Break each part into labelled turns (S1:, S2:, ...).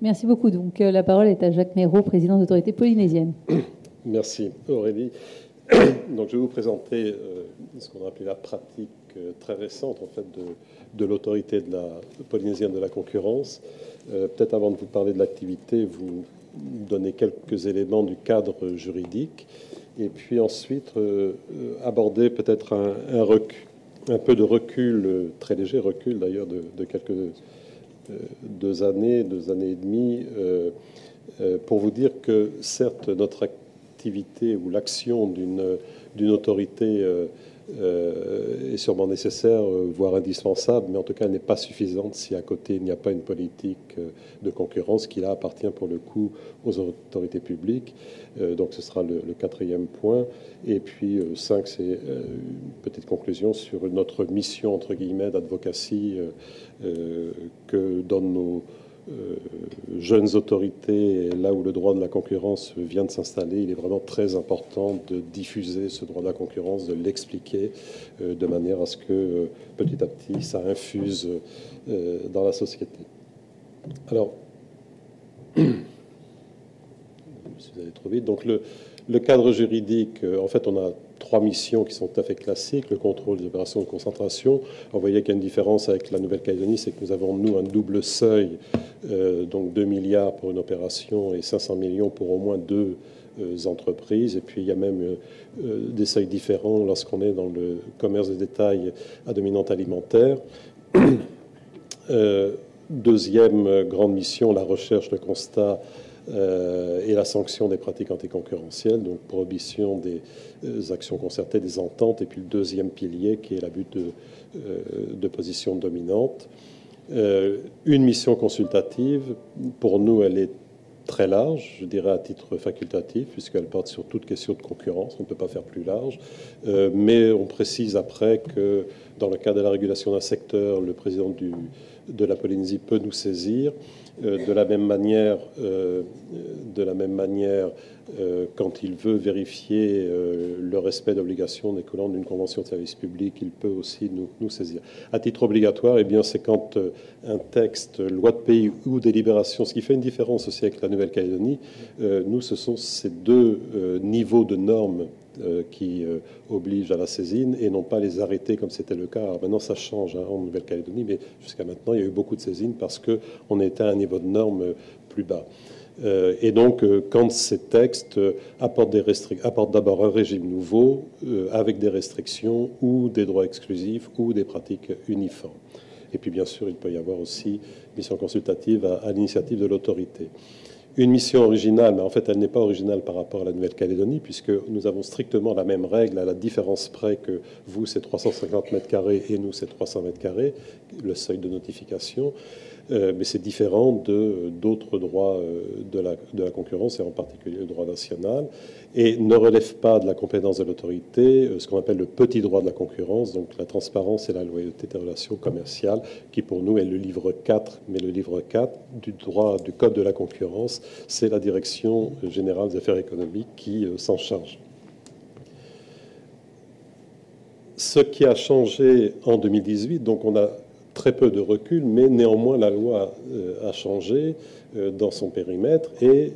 S1: Merci beaucoup. Donc, la parole est à Jacques Méraud, président de l'autorité polynésienne.
S2: Merci, Aurélie. Donc, je vais vous présenter ce qu'on a appelé la pratique très récente, en fait, de l'autorité polynésienne de la concurrence. Peut-être avant de vous parler de l'activité, vous donner quelques éléments du cadre juridique, et puis ensuite aborder peut-être un peu de recul, très léger recul d'ailleurs, de quelques 2 années et demie, pour vous dire que certes notre activité ou l'action d'une autorité est sûrement nécessaire, voire indispensable, mais en tout cas elle n'est pas suffisante si à côté il n'y a pas une politique de concurrence qui là appartient pour le coup aux autorités publiques. Donc ce sera le 4e point. Et puis 5, c'est une petite conclusion sur notre mission entre guillemets d'advocacy que donnent nos jeunes autorités, là où le droit de la concurrence vient de s'installer. Il est vraiment très important de diffuser ce droit de la concurrence, de l'expliquer de manière à ce que petit à petit ça infuse dans la société. Alors, je suis allé trop vite. Donc le cadre juridique, en fait, on a 3 missions qui sont tout à fait classiques. Le contrôle des opérations de concentration. On voyait qu'il y a une différence avec la Nouvelle-Calédonie, c'est que nous avons, nous, un double seuil, donc 2 milliards pour une opération et 500 millions pour au moins 2 entreprises. Et puis, il y a même des seuils différents lorsqu'on est dans le commerce de détail à dominante alimentaire. Deuxième grande mission, la recherche, le constat et la sanction des pratiques anticoncurrentielles, donc prohibition des actions concertées, des ententes, et puis le deuxième pilier qui est l'abus de position dominante. Une mission consultative, pour nous, elle est très large, je dirais à titre facultatif, puisqu'elle porte sur toute question de concurrence, on ne peut pas faire plus large, mais on précise après que dans le cadre de la régulation d'un secteur, le président de la Polynésie peut nous saisir. De la même manière, quand il veut vérifier le respect d'obligations découlant d'une convention de service public, il peut aussi nous saisir. À titre obligatoire, eh bien, c'est quand un texte, loi de pays ou délibération, ce qui fait une différence aussi avec la Nouvelle-Calédonie, nous, ce sont ces 2 niveaux de normes qui obligent à la saisine et non pas les arrêter comme c'était le cas. Alors maintenant, ça change en Nouvelle-Calédonie, mais jusqu'à maintenant, il y a eu beaucoup de saisines parce qu'on était à un niveau de normes plus bas. Et donc, quand ces textes apportent d'abord un régime nouveau avec des restrictions ou des droits exclusifs ou des pratiques uniformes. Et puis, bien sûr, il peut y avoir aussi mission consultative à l'initiative de l'autorité. Une mission originale, mais en fait, elle n'est pas originale par rapport à la Nouvelle-Calédonie, puisque nous avons strictement la même règle, à la différence près que vous, c'est 350 mètres carrés et nous, c'est 300 mètres carrés, le seuil de notification. Mais c'est différent d'autres droits de la concurrence, et en particulier le droit national, et ne relève pas de la compétence de l'autorité, ce qu'on appelle le petit droit de la concurrence, donc la transparence et la loyauté des relations commerciales, qui pour nous est le livre 4, mais le livre 4 du Code de la concurrence, c'est la Direction générale des affaires économiques qui s'en charge. Ce qui a changé en 2018, donc on a très peu de recul, mais néanmoins la loi a changé dans son périmètre et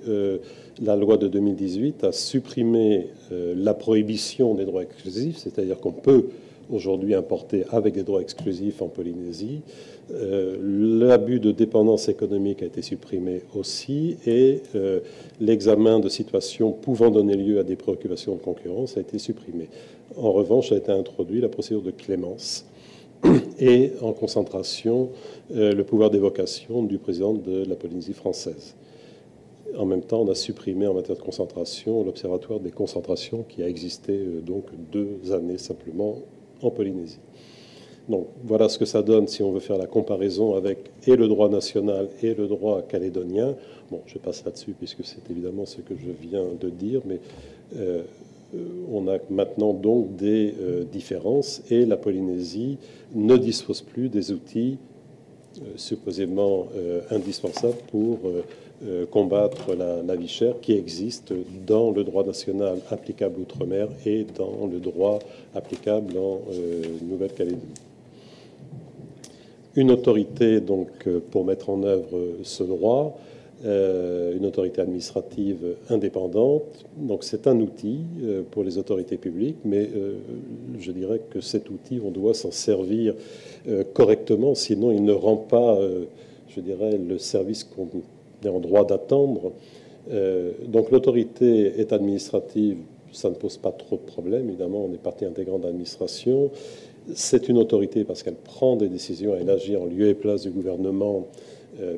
S2: la loi de 2018 a supprimé la prohibition des droits exclusifs, c'est-à-dire qu'on peut aujourd'hui importer avec des droits exclusifs en Polynésie. L'abus de dépendance économique a été supprimé aussi et l'examen de situations pouvant donner lieu à des préoccupations de concurrence a été supprimé. En revanche, a été introduit la procédure de clémence et en concentration le pouvoir d'évocation du président de la Polynésie française. En même temps, on a supprimé en matière de concentration l'Observatoire des concentrations qui a existé donc 2 années simplement en Polynésie. Donc voilà ce que ça donne si on veut faire la comparaison avec et le droit national et le droit calédonien. Bon, je passe là-dessus puisque c'est évidemment ce que je viens de dire, mais on a maintenant donc des différences et la Polynésie ne dispose plus des outils supposément indispensables pour combattre la vie chère qui existe dans le droit national applicable outre-mer et dans le droit applicable en Nouvelle-Calédonie. Une autorité donc pour mettre en œuvre ce droit une autorité administrative indépendante. Donc c'est un outil pour les autorités publiques, mais je dirais que cet outil, on doit s'en servir correctement, sinon il ne rend pas, je dirais, le service qu'on est en droit d'attendre. Donc l'autorité est administrative, ça ne pose pas trop de problèmes, évidemment, on est partie intégrante de l'administration. C'est une autorité parce qu'elle prend des décisions, elle agit en lieu et place du gouvernement,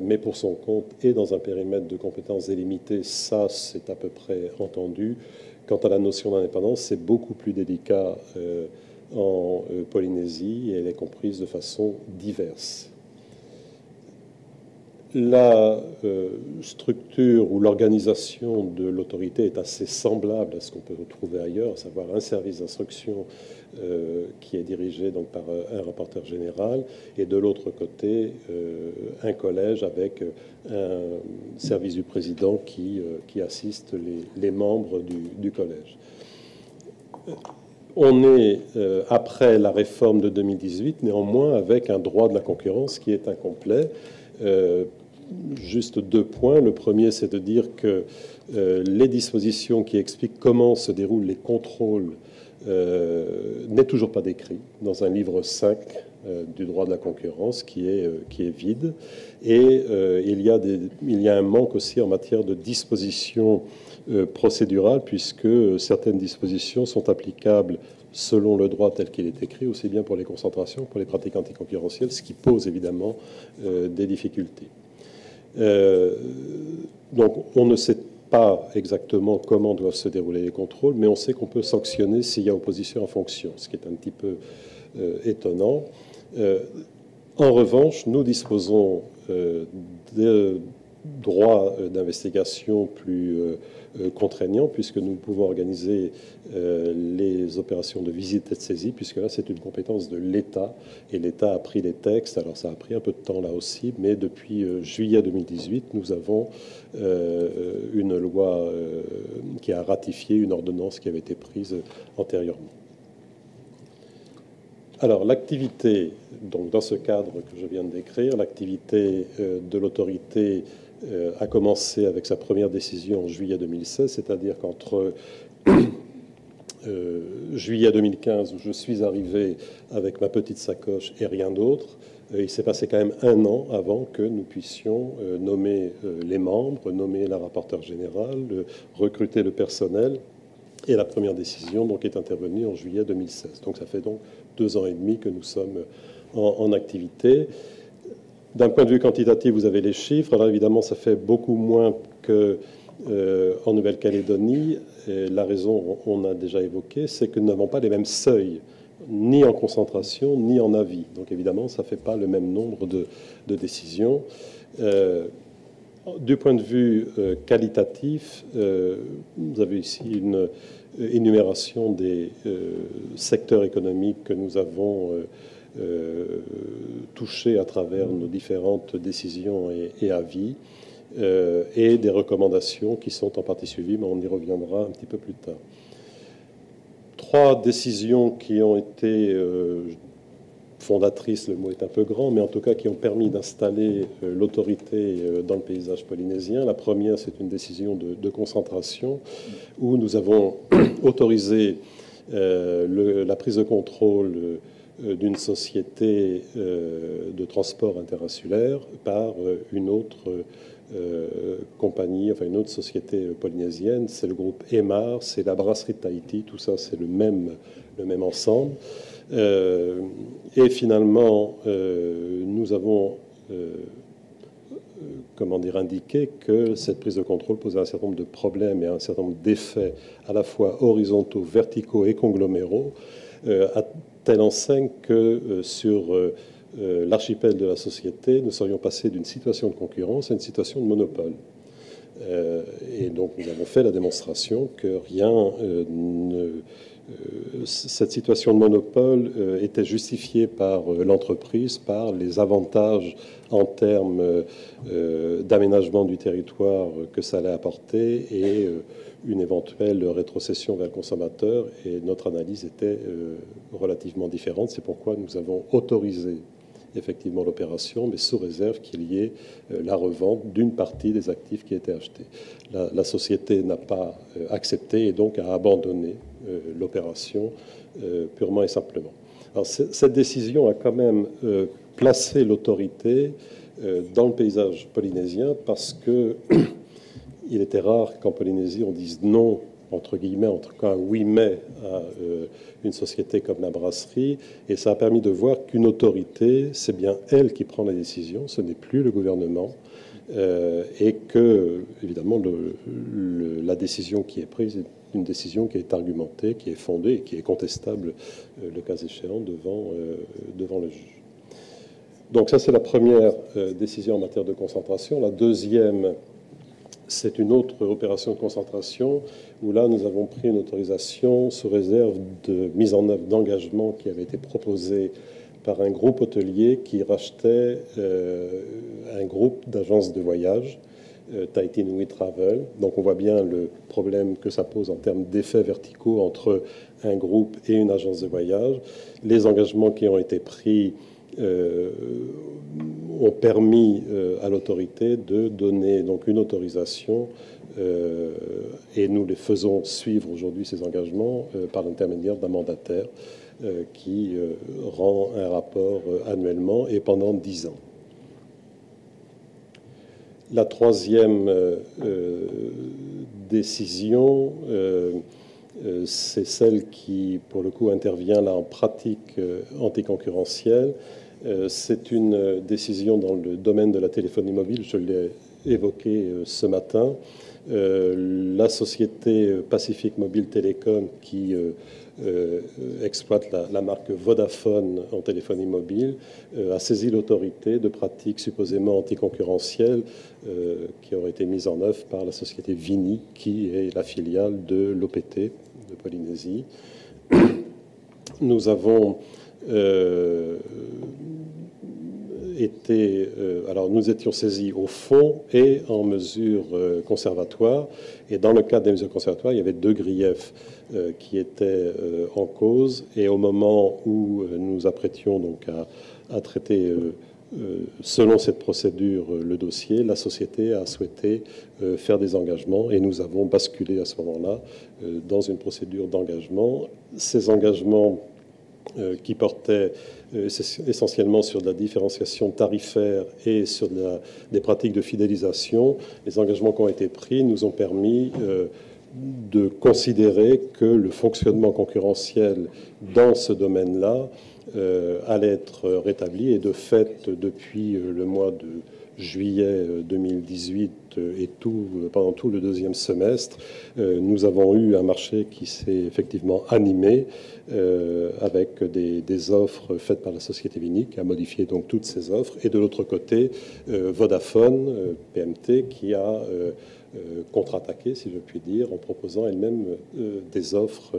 S2: mais pour son compte et dans un périmètre de compétences délimité, ça c'est à peu près entendu. Quant à la notion d'indépendance, c'est beaucoup plus délicat en Polynésie et elle est comprise de façon diverse. La structure ou l'organisation de l'autorité est assez semblable à ce qu'on peut retrouver ailleurs, à savoir un service d'instruction qui est dirigé donc par un rapporteur général et de l'autre côté un collège avec un service du président qui assiste les membres du collège. On est, après la réforme de 2018, néanmoins avec un droit de la concurrence qui est incomplet. Juste 2 points. Le premier, c'est de dire que les dispositions qui expliquent comment se déroulent les contrôles n'est toujours pas décrit dans un livre 5 du droit de la concurrence qui est vide. Et il y a un manque aussi en matière de dispositions procédurales, puisque certaines dispositions sont applicables selon le droit tel qu'il est écrit, aussi bien pour les concentrations que pour les pratiques anticoncurrentielles, ce qui pose évidemment des difficultés. Donc on ne sait pas exactement comment doivent se dérouler les contrôles, mais on sait qu'on peut sanctionner s'il y a opposition en fonction, ce qui est un petit peu étonnant. En revanche, nous disposons de droits d'investigation plus contraignants, puisque nous pouvons organiser les opérations de visite et de saisie, puisque là c'est une compétence de l'État, et l'État a pris les textes. Alors ça a pris un peu de temps là aussi, mais depuis juillet 2018, nous avons une loi qui a ratifié une ordonnance qui avait été prise antérieurement. Alors l'activité, donc dans ce cadre que je viens de décrire, l'activité de l'autorité a commencé avec sa première décision en juillet 2016, c'est-à-dire qu'entre juillet 2015, où je suis arrivé avec ma petite sacoche et rien d'autre, il s'est passé quand même 1 an avant que nous puissions nommer les membres, nommer la rapporteure générale, recruter le personnel. Et la première décision donc, est intervenue en juillet 2016. Donc ça fait donc 2 ans et demi que nous sommes en activité. D'un point de vue quantitatif, vous avez les chiffres. Alors évidemment, ça fait beaucoup moins qu'en Nouvelle-Calédonie. La raison, on a déjà évoqué, c'est que nous n'avons pas les mêmes seuils, ni en concentration, ni en avis. Donc évidemment, ça ne fait pas le même nombre de décisions. Du point de vue qualitatif, vous avez ici une énumération des secteurs économiques que nous avons touchés à travers nos différentes décisions et avis, et des recommandations qui sont en partie suivies, mais on y reviendra un petit peu plus tard. 3 décisions qui ont été fondatrices, le mot est un peu grand, mais en tout cas qui ont permis d'installer l'autorité dans le paysage polynésien. La première, c'est une décision de concentration où nous avons autorisé la prise de contrôle d'une société de transport interinsulaire par une autre compagnie, enfin une autre société polynésienne. C'est le groupe Emar, c'est la brasserie de Tahiti, tout ça c'est le même ensemble. Et finalement, nous avons indiqué que cette prise de contrôle posait un certain nombre de problèmes et un certain nombre d'effets à la fois horizontaux, verticaux et congloméraux, à telle enseigne que sur l'archipel de la société, nous serions passés d'une situation de concurrence à une situation de monopole. Et donc nous avons fait la démonstration que cette situation de monopole était justifiée par l'entreprise, par les avantages en termes d'aménagement du territoire que ça allait apporter et une éventuelle rétrocession vers le consommateur. Et notre analyse était relativement différente. C'est pourquoi nous avons autorisé effectivement l'opération, mais sous réserve qu'il y ait la revente d'une partie des actifs qui étaient achetés. La société n'a pas accepté et donc a abandonné l'opération purement et simplement. Alors, cette décision a quand même placé l'autorité dans le paysage polynésien parce que il était rare qu'en Polynésie on dise non, entre guillemets, en tout cas oui mais à une société comme la brasserie, et ça a permis de voir qu'une autorité, c'est bien elle qui prend la décision, ce n'est plus le gouvernement, et que, évidemment, la décision qui est prise est une décision qui est argumentée, qui est fondée et qui est contestable, le cas échéant, devant le juge. Donc ça, c'est la première décision en matière de concentration. La deuxième, c'est une autre opération de concentration où là, nous avons pris une autorisation sous réserve de mise en œuvre d'engagement qui avait été proposé par un groupe hôtelier qui rachetait un groupe d'agences de voyage, Tahiti Nui Travel. Donc on voit bien le problème que ça pose en termes d'effets verticaux entre un groupe et une agence de voyage. Les engagements qui ont été pris ont permis à l'autorité de donner donc une autorisation et nous les faisons suivre aujourd'hui ces engagements par l'intermédiaire d'un mandataire qui rend un rapport annuellement et pendant 10 ans. La troisième décision, c'est celle qui, pour le coup, intervient là en pratique anticoncurrentielle. C'est une décision dans le domaine de la téléphonie mobile, je l'ai évoqué ce matin. La société Pacific Mobile Telecom qui exploite la marque Vodafone en téléphonie mobile, a saisi l'autorité de pratiques supposément anticoncurrentielles qui auraient été mises en œuvre par la société Vini, qui est la filiale de l'OPT de Polynésie. Nous avons alors nous étions saisis au fond et en mesure conservatoire. Et dans le cadre des mesures conservatoires, il y avait deux griefs qui étaient en cause. Et au moment où nous apprêtions donc à traiter selon cette procédure le dossier, la société a souhaité faire des engagements et nous avons basculé à ce moment-là dans une procédure d'engagement. Ces engagements qui portaient essentiellement sur de la différenciation tarifaire et sur des pratiques de fidélisation, les engagements qui ont été pris nous ont permis de considérer que le fonctionnement concurrentiel dans ce domaine-là allait être rétabli. Et de fait, depuis le mois de juillet 2018 et pendant tout le deuxième semestre, nous avons eu un marché qui s'est effectivement animé avec des offres faites par la société Vini qui a modifié donc toutes ces offres. Et de l'autre côté, Vodafone, PMT, qui a contre-attaqué, si je puis dire, en proposant elle-même des offres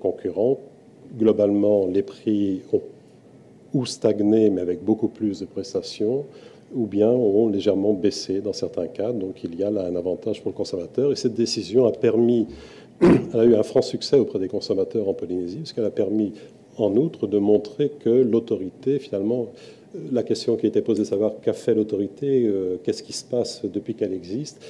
S2: concurrentes. Globalement, les prix ont ou stagné, mais avec beaucoup plus de prestations, ou bien ont légèrement baissé dans certains cas. Donc il y a là un avantage pour le consommateur. Et cette décision a permis, elle a eu un franc succès auprès des consommateurs en Polynésie, parce qu'elle a permis en outre de montrer que l'autorité, finalement, la question qui était posée de savoir qu'a fait l'autorité, qu'est-ce qui se passe depuis qu'elle existe,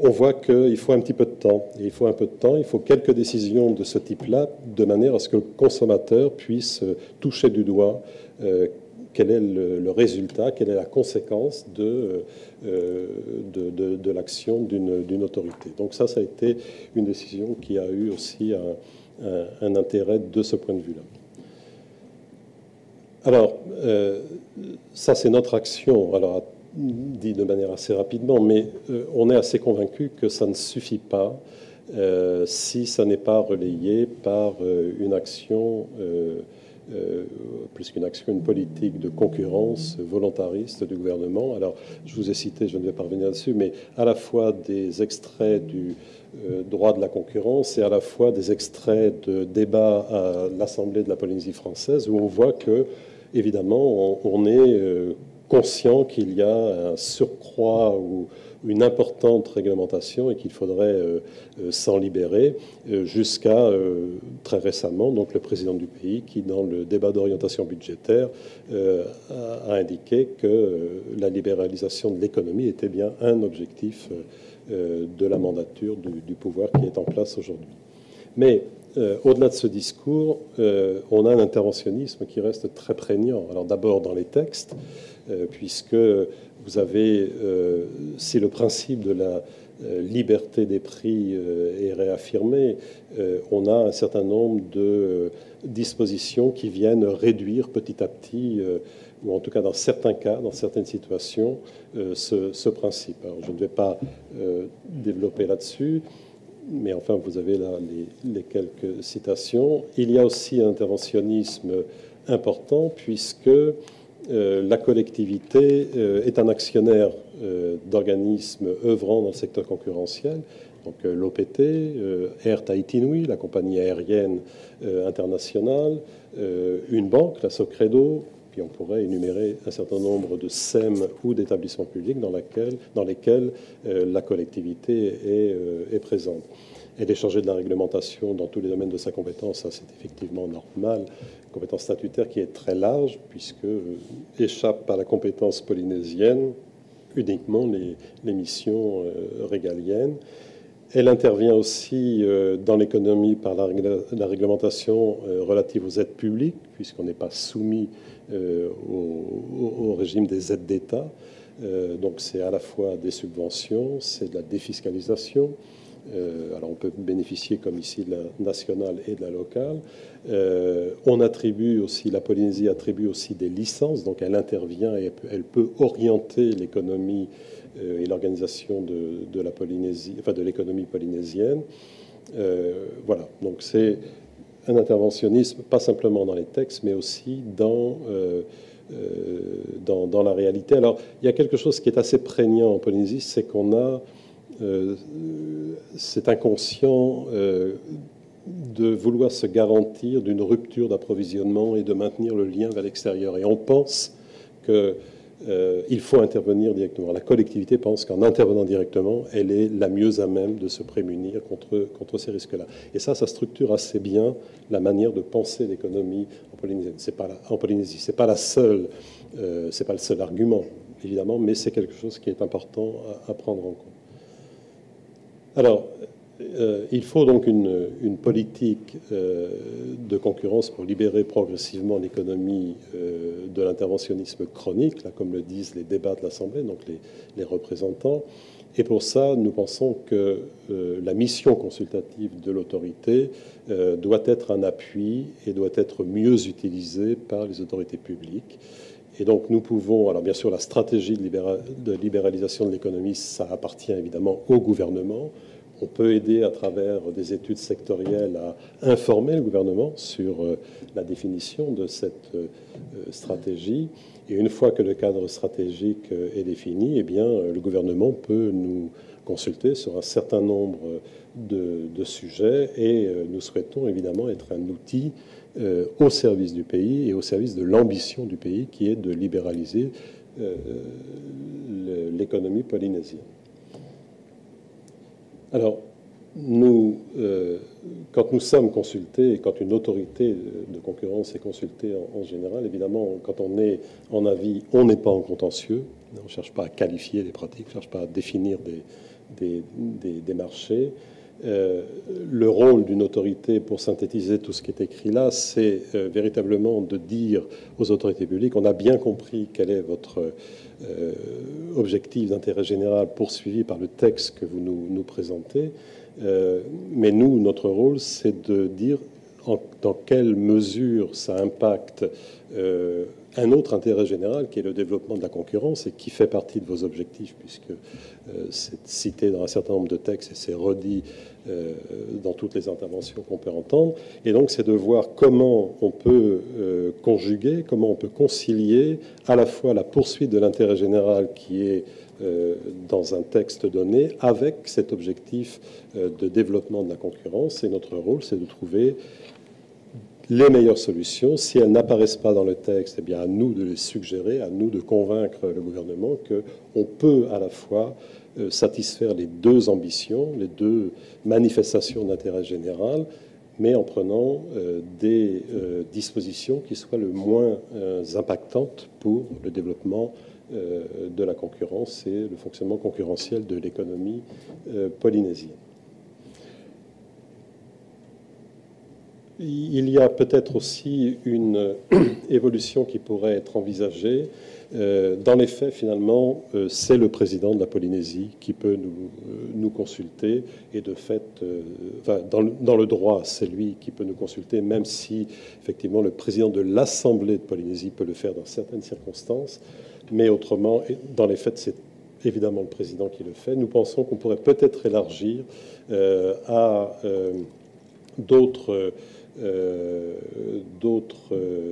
S2: on voit qu'il faut un petit peu de temps. Et il faut un peu de temps, il faut quelques décisions de ce type-là, de manière à ce que le consommateur puisse toucher du doigt quel est le résultat, quelle est la conséquence de l'action d'une autorité. Donc ça a été une décision qui a eu aussi un intérêt de ce point de vue-là. Alors, ça c'est notre action. Alors, dit de manière assez rapidement, mais on est assez convaincu que ça ne suffit pas si ça n'est pas relayé par une action, plus qu'une action, une politique de concurrence volontariste du gouvernement. Alors, je vous ai cité, je ne vais pas revenir dessus, mais à la fois des extraits du droit de la concurrence et à la fois des extraits de débats à l'Assemblée de la Polynésie française où on voit que, évidemment, on est conscients qu'il y a un surcroît ou une importante réglementation et qu'il faudrait s'en libérer, jusqu'à très récemment, donc le président du pays qui, dans le débat d'orientation budgétaire, a indiqué que la libéralisation de l'économie était bien un objectif de la mandature du pouvoir qui est en place aujourd'hui. Mais au-delà de ce discours, on a un interventionnisme qui reste très prégnant. Alors d'abord dans les textes, puisque vous avez, si le principe de la liberté des prix est réaffirmé, on a un certain nombre de dispositions qui viennent réduire petit à petit, ou en tout cas dans certains cas, dans certaines situations, ce principe. Alors, je ne vais pas développer là-dessus, mais enfin, vous avez là les quelques citations. Il y a aussi un interventionnisme important, puisque la collectivité est un actionnaire d'organismes œuvrant dans le secteur concurrentiel, donc l'OPT, Air Tahiti Nui, la compagnie aérienne internationale, une banque, la Socredo, puis on pourrait énumérer un certain nombre de SEM ou d'établissements publics dans lesquels la collectivité est présente. Elle est chargée de la réglementation dans tous les domaines de sa compétence, ça c'est effectivement normal. Compétence statutaire qui est très large, puisque échappe à la compétence polynésienne uniquement les missions régaliennes. Elle intervient aussi dans l'économie par la réglementation relative aux aides publiques, puisqu'on n'est pas soumis au régime des aides d'État. Donc c'est à la fois des subventions, c'est de la défiscalisation. Alors on peut bénéficier, comme ici, de la nationale et de la locale. On attribue aussi, la Polynésie attribue aussi des licences, donc elle intervient et elle peut orienter l'économie et l'organisation de la Polynésie, enfin de l'économie polynésienne. Voilà, donc c'est un interventionnisme, pas simplement dans les textes, mais aussi dans la réalité. Alors, il y a quelque chose qui est assez prégnant en Polynésie, c'est qu'on a cet inconscient de vouloir se garantir d'une rupture d'approvisionnement et de maintenir le lien vers l'extérieur. Et on pense qu'il faut intervenir directement. La collectivité pense qu'en intervenant directement, elle est la mieux à même de se prémunir contre ces risques-là. Et ça structure assez bien la manière de penser l'économie en Polynésie. En Polynésie, c'est pas le seul argument, évidemment, mais c'est quelque chose qui est important à prendre en compte. Alors, il faut donc une politique de concurrence pour libérer progressivement l'économie de l'interventionnisme chronique, là, comme le disent les débats de l'Assemblée, donc les représentants. Et pour ça, nous pensons que la mission consultative de l'autorité doit être un appui et doit être mieux utilisée par les autorités publiques. Et donc nous pouvons, alors bien sûr la stratégie de libéralisation de l'économie, ça appartient évidemment au gouvernement. On peut aider à travers des études sectorielles à informer le gouvernement sur la définition de cette stratégie. Et une fois que le cadre stratégique est défini, eh bien, le gouvernement peut nous consulter sur un certain nombre de sujets et nous souhaitons évidemment être un outil au service du pays et au service de l'ambition du pays qui est de libéraliser l'économie polynésienne. Alors, quand nous sommes consultés et quand une autorité de concurrence est consultée en général, évidemment, quand on est en avis, on n'est pas en contentieux, on ne cherche pas à qualifier les pratiques, on ne cherche pas à définir des marchés. Le rôle d'une autorité, pour synthétiser tout ce qui est écrit là, c'est véritablement de dire aux autorités publiques, on a bien compris quel est votre objectif d'intérêt général poursuivi par le texte que vous nous présentez, mais nous, notre rôle, c'est de dire dans quelle mesure ça impacte un autre intérêt général qui est le développement de la concurrence et qui fait partie de vos objectifs, puisque c'est cité dans un certain nombre de textes et c'est redit dans toutes les interventions qu'on peut entendre. Et donc, c'est de voir comment on peut conjuguer, comment on peut concilier à la fois la poursuite de l'intérêt général qui est dans un texte donné avec cet objectif de développement de la concurrence. Et notre rôle, c'est de trouver les meilleures solutions. Si elles n'apparaissent pas dans le texte, eh bien à nous de les suggérer, à nous de convaincre le gouvernement qu'on peut à la fois satisfaire les deux ambitions, les deux manifestations d'intérêt général, mais en prenant des dispositions qui soient le moins impactantes pour le développement de la concurrence et le fonctionnement concurrentiel de l'économie polynésienne. Il y a peut-être aussi une évolution qui pourrait être envisagée. Dans les faits, finalement, c'est le président de la Polynésie qui peut nous consulter. Et de fait, dans le droit, c'est lui qui peut nous consulter, même si, effectivement, le président de l'Assemblée de Polynésie peut le faire dans certaines circonstances. Mais autrement, dans les faits, c'est évidemment le président qui le fait. Nous pensons qu'on pourrait peut-être élargir à d'autres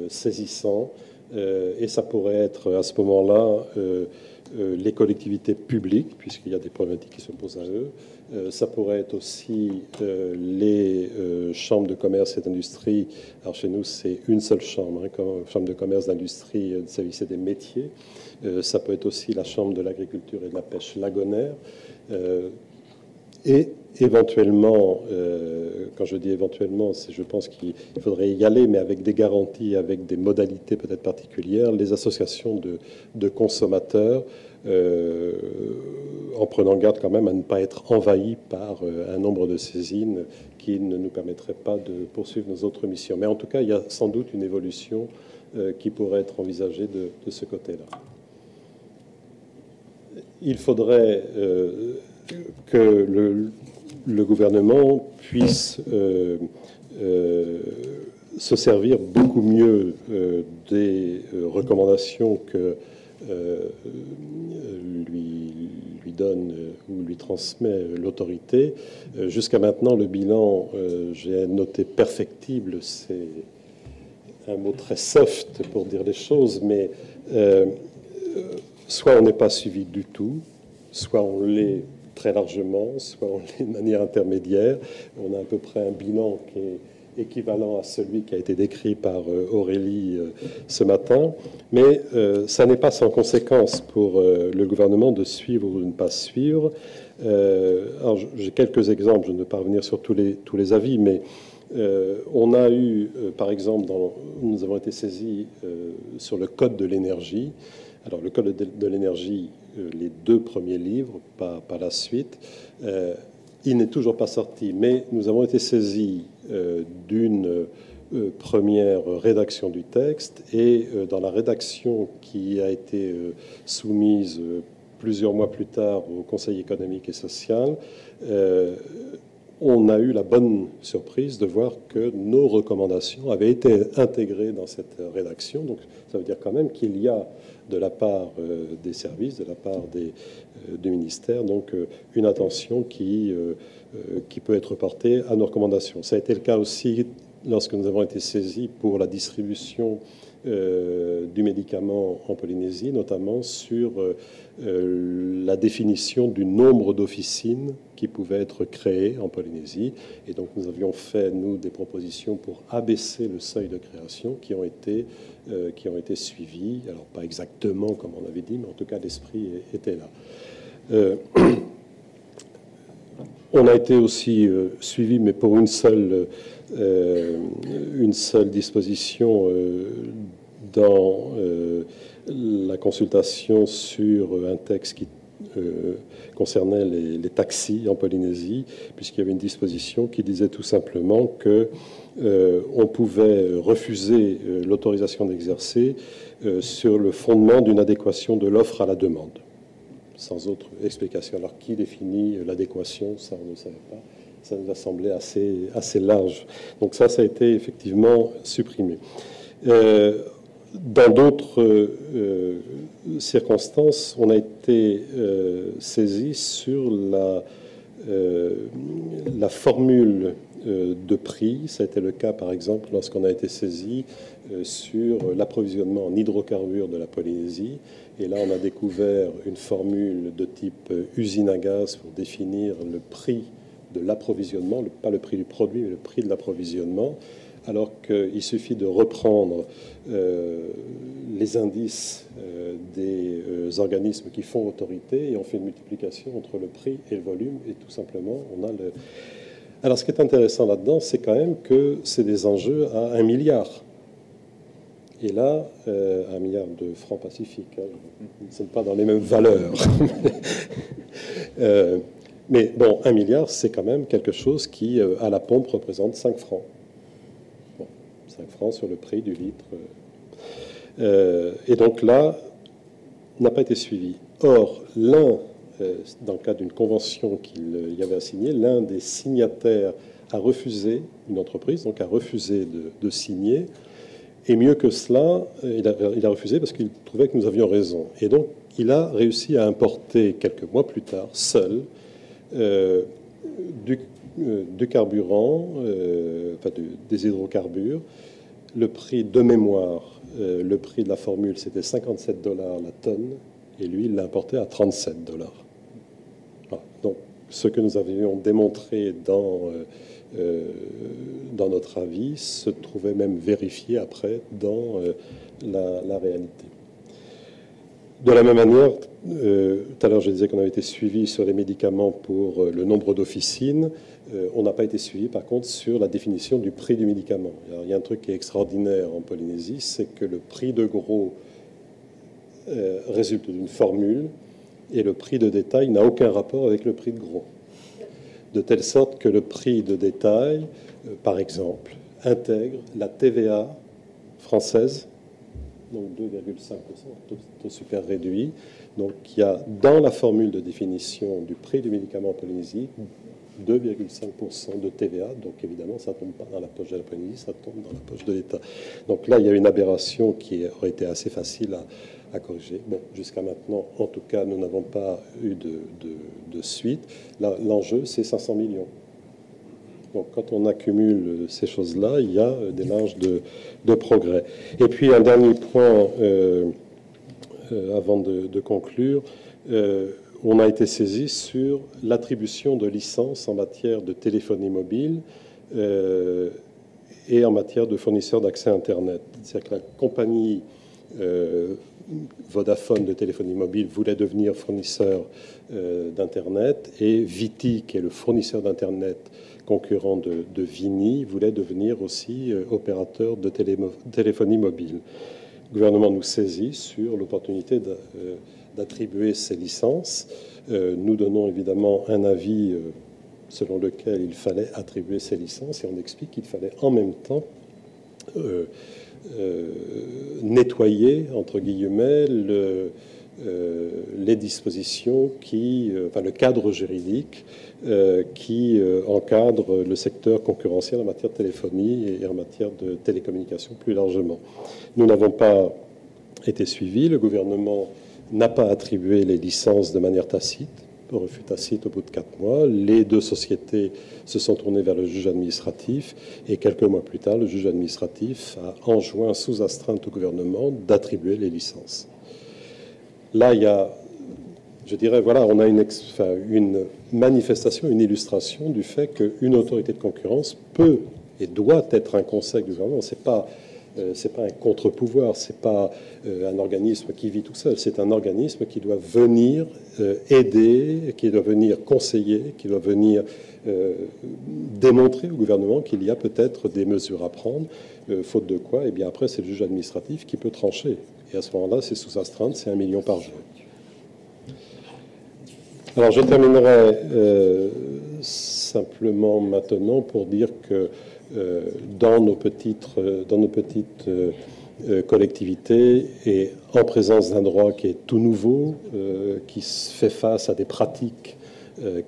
S2: saisissants, et ça pourrait être à ce moment-là les collectivités publiques, puisqu'il y a des problématiques qui se posent à eux. Ça pourrait être aussi les chambres de commerce et d'industrie. Alors chez nous, c'est une seule chambre, chambre de commerce, d'industrie, de services et des métiers. Ça peut être aussi la chambre de l'agriculture et de la pêche lagonaire. Et éventuellement, quand je dis éventuellement, je pense qu'il faudrait y aller, mais avec des garanties, avec des modalités peut-être particulières, les associations de consommateurs, en prenant garde quand même à ne pas être envahis par un nombre de saisines qui ne nous permettrait pas de poursuivre nos autres missions. Mais en tout cas, il y a sans doute une évolution qui pourrait être envisagée de ce côté-là. Il faudrait que le gouvernement puisse se servir beaucoup mieux des recommandations que lui donne ou lui transmet l'autorité. Jusqu'à maintenant, le bilan, j'ai noté perfectible, c'est un mot très soft pour dire les choses, mais soit on n'est pas suivi du tout, soit on l'est très largement, soit on l'est de manière intermédiaire. On a à peu près un bilan qui est équivalent à celui qui a été décrit par Aurélie ce matin, mais ça n'est pas sans conséquence pour le gouvernement de suivre ou de ne pas suivre. Alors j'ai quelques exemples, je ne vais pas revenir sur tous les avis, mais on a eu, par exemple, nous avons été saisis sur le Code de l'énergie. Alors le Code de l'énergie, les 2 premiers livres, pas la suite, il n'est toujours pas sorti, mais nous avons été saisis d'une première rédaction du texte, et dans la rédaction qui a été soumise plusieurs mois plus tard au Conseil économique et social, on a eu la bonne surprise de voir que nos recommandations avaient été intégrées dans cette rédaction. Donc ça veut dire quand même qu'il y a de la part des services, de la part du ministère, donc une attention qui peut être portée à nos recommandations. Ça a été le cas aussi lorsque nous avons été saisis pour la distribution du médicament en Polynésie, notamment sur la définition du nombre d'officines qui pouvaient être créées en Polynésie. Et donc nous avions fait, nous, des propositions pour abaisser le seuil de création qui ont été suivies. Alors pas exactement comme on avait dit, mais en tout cas l'esprit était là. On a été aussi suivi, mais pour une seule disposition dans la consultation sur un texte qui concernait les taxis en Polynésie, puisqu'il y avait une disposition qui disait tout simplement que on pouvait refuser l'autorisation d'exercer sur le fondement d'une adéquation de l'offre à la demande, sans autre explication. Alors, qui définit l'adéquation? Ça, on ne savait pas. Ça nous a semblé assez large. Donc ça a été effectivement supprimé. Dans d'autres circonstances, on a été saisi sur la formule de prix. Ça a été le cas, par exemple, lorsqu'on a été saisi sur l'approvisionnement en hydrocarbures de la Polynésie. Et là, on a découvert une formule de type usine à gaz pour définir le prix de l'approvisionnement, pas le prix du produit, mais le prix de l'approvisionnement, alors qu'il suffit de reprendre les indices des organismes qui font autorité et on fait une multiplication entre le prix et le volume et tout simplement on a le... Alors ce qui est intéressant là-dedans, c'est quand même que c'est des enjeux à 1 milliard. Et là, 1 milliard de francs pacifiques, hein, nous ne sommes pas dans les mêmes valeurs. Mais bon, 1 milliard, c'est quand même quelque chose qui, à la pompe, représente 5 francs. Bon, 5 francs sur le prix du litre. Et donc là, n'a pas été suivi. Or, dans le cadre d'une convention qu'il y avait à signer, l'un des signataires a refusé, une entreprise, donc a refusé de signer. Et mieux que cela, il a refusé parce qu'il trouvait que nous avions raison. Et donc, il a réussi à importer quelques mois plus tard, seul, du carburant, enfin des hydrocarbures. Le prix de mémoire, le prix de la formule, c'était 57 $ la tonne, et lui, il l'a importé à 37 $. Voilà. Donc, ce que nous avions démontré dans notre avis se trouvait même vérifié après dans la réalité. De la même manière, tout à l'heure je disais qu'on avait été suivi sur les médicaments pour le nombre d'officines. On n'a pas été suivi par contre sur la définition du prix du médicament. Alors, il y a un truc qui est extraordinaire en Polynésie, c'est que le prix de gros résulte d'une formule et le prix de détail n'a aucun rapport avec le prix de gros. De telle sorte que le prix de détail, par exemple, intègre la TVA française, donc 2,5%, taux super réduit. Donc il y a dans la formule de définition du prix du médicament en Polynésie 2,5% de TVA. Donc évidemment, ça ne tombe pas dans la poche de la Polynésie, ça tombe dans la poche de l'État. Donc là, il y a une aberration qui aurait été assez facile à corriger. Bon, jusqu'à maintenant, en tout cas, nous n'avons pas eu de suite. L'enjeu, c'est 500 millions. Donc, quand on accumule ces choses-là, il y a des marges de progrès. Et puis, un dernier point, avant de conclure, on a été saisi sur l'attribution de licences en matière de téléphonie mobile et en matière de fournisseurs d'accès Internet. C'est-à-dire que la compagnie Vodafone de téléphonie mobile voulait devenir fournisseur d'Internet et Viti, qui est le fournisseur d'Internet concurrent de Vini, voulait devenir aussi opérateur de téléphonie mobile. Le gouvernement nous saisit sur l'opportunité d'attribuer ces licences. Nous donnons évidemment un avis selon lequel il fallait attribuer ces licences et on explique qu'il fallait en même temps nettoyer, entre guillemets, les dispositions enfin le cadre juridique qui encadre le secteur concurrentiel en matière de téléphonie et en matière de télécommunications plus largement. Nous n'avons pas été suivis. Le gouvernement n'a pas attribué les licences de manière tacite, refus tacite au bout de 4 mois. Les deux sociétés se sont tournées vers le juge administratif et quelques mois plus tard, le juge administratif a enjoint sous astreinte au gouvernement d'attribuer les licences. Là, il y a, je dirais, voilà, on a une manifestation, une illustration du fait qu'une autorité de concurrence peut et doit être un conseil du gouvernement. C'est pas un contre-pouvoir, c'est pas un organisme qui vit tout seul, c'est un organisme qui doit venir aider, qui doit venir conseiller, qui doit venir démontrer au gouvernement qu'il y a peut-être des mesures à prendre, faute de quoi, et bien après c'est le juge administratif qui peut trancher. Et à ce moment-là, c'est sous astreinte, c'est 1 million par jour. Alors je terminerai simplement maintenant pour dire que dans nos petites collectivités et en présence d'un droit qui est tout nouveau, qui fait face à des pratiques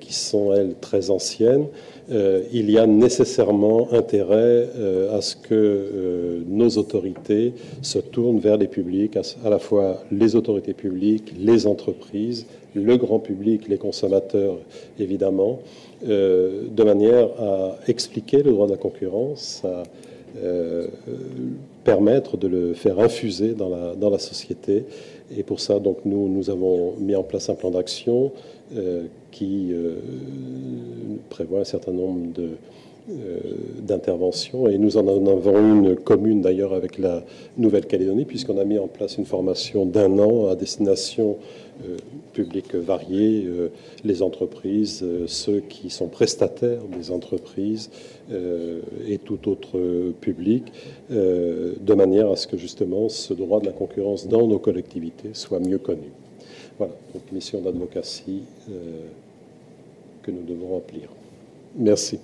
S2: qui sont, elles, très anciennes, il y a nécessairement intérêt à ce que nos autorités se tournent vers les publics, à la fois les autorités publiques, les entreprises, le grand public, les consommateurs, évidemment, de manière à expliquer le droit de la concurrence, à permettre de le faire infuser dans la société. Et pour ça, donc, nous avons mis en place un plan d'action qui prévoit un certain nombre d'intervention. Et nous en avons une commune d'ailleurs avec la Nouvelle-Calédonie, puisqu'on a mis en place une formation d'1 an à destination public variés, les entreprises, ceux qui sont prestataires des entreprises et tout autre public, de manière à ce que justement ce droit de la concurrence dans nos collectivités soit mieux connu. Voilà, donc mission d'advocatie que nous devons remplir. Merci.